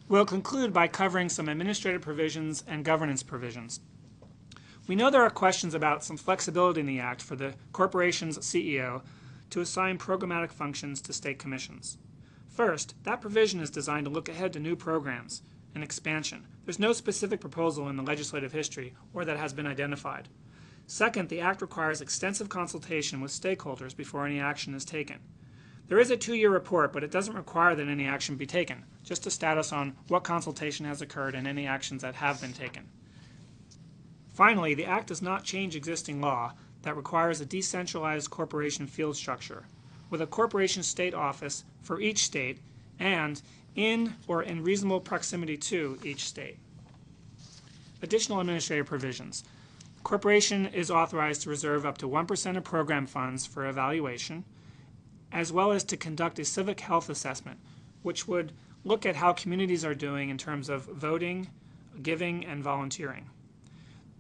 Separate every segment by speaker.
Speaker 1: We'll conclude by covering some administrative provisions and governance provisions. We know there are questions about some flexibility in the Act for the corporation's CEO to assign programmatic functions to state commissions. First, that provision is designed to look ahead to new programs and expansion. There's no specific proposal in the legislative history or that has been identified. Second, the Act requires extensive consultation with stakeholders before any action is taken. There is a 2-year report, but it doesn't require that any action be taken, just a status on what consultation has occurred and any actions that have been taken. Finally, the Act does not change existing law that requires a decentralized corporation field structure, with a corporation state office for each state and in or in reasonable proximity to each state. Additional administrative provisions. The corporation is authorized to reserve up to 1% of program funds for evaluation, as well as to conduct a civic health assessment, which would look at how communities are doing in terms of voting, giving, and volunteering.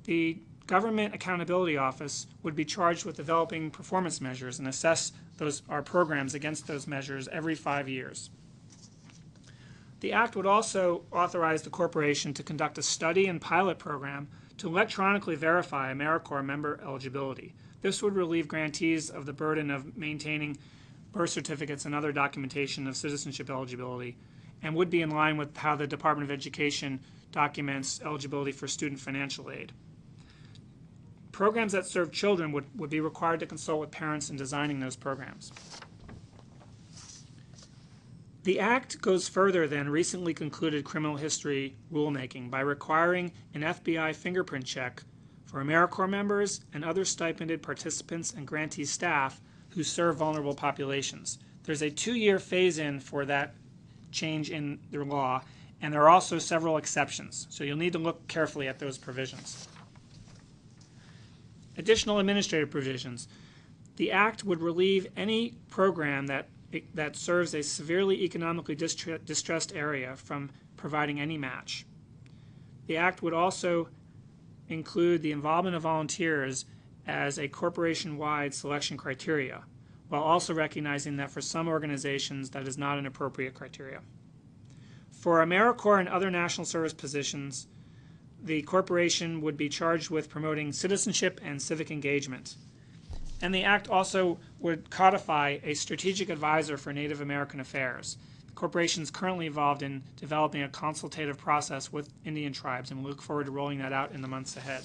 Speaker 1: The Government Accountability Office would be charged with developing performance measures and assess our programs against those measures every 5 years. The Act would also authorize the corporation to conduct a study and pilot program to electronically verify AmeriCorps member eligibility. This would relieve grantees of the burden of maintaining birth certificates and other documentation of citizenship eligibility, and would be in line with how the Department of Education documents eligibility for student financial aid. Programs that serve children would be required to consult with parents in designing those programs. The Act goes further than recently concluded criminal history rulemaking by requiring an FBI fingerprint check for AmeriCorps members and other stipended participants and grantee staff who serve vulnerable populations. There's a 2-year phase-in for that change in the law, and there are also several exceptions, so you'll need to look carefully at those provisions. Additional administrative provisions. The Act would relieve any program that serves a severely economically distressed area from providing any match. The Act would also include the involvement of volunteers as a corporation-wide selection criteria, while also recognizing that for some organizations that is not an appropriate criteria. For AmeriCorps and other national service positions, the corporation would be charged with promoting citizenship and civic engagement. And the Act also would codify a strategic advisor for Native American affairs. The corporation is currently involved in developing a consultative process with Indian tribes, and we look forward to rolling that out in the months ahead.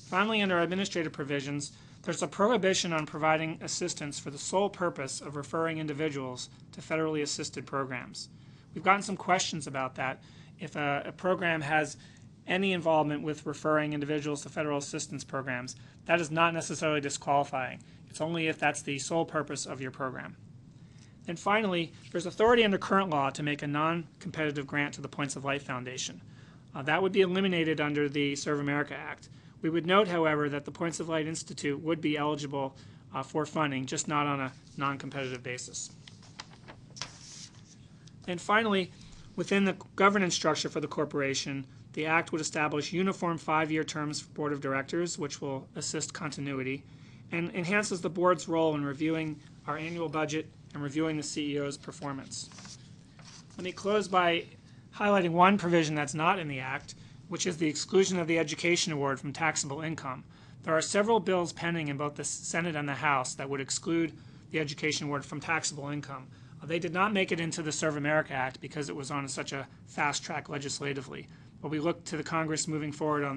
Speaker 1: Finally, under administrative provisions, there's a prohibition on providing assistance for the sole purpose of referring individuals to federally assisted programs. We've gotten some questions about that. If a program has any involvement with referring individuals to federal assistance programs, that is not necessarily disqualifying. It's only if that's the sole purpose of your program. And finally, there's authority under current law to make a non-competitive grant to the Points of Light Foundation. That would be eliminated under the Serve America Act. We would note, however, that the Points of Light Institute would be eligible for funding, just not on a non-competitive basis. And finally, within the governance structure for the corporation, the Act would establish uniform 5-year terms for Board of Directors, which will assist continuity, and enhances the Board's role in reviewing our annual budget and reviewing the CEO's performance. Let me close by highlighting one provision that's not in the Act, which is the exclusion of the Education Award from taxable income. There are several bills pending in both the Senate and the House that would exclude the Education Award from taxable income. They did not make it into the Serve America Act because it was on such a fast track legislatively. But we look to the Congress moving forward on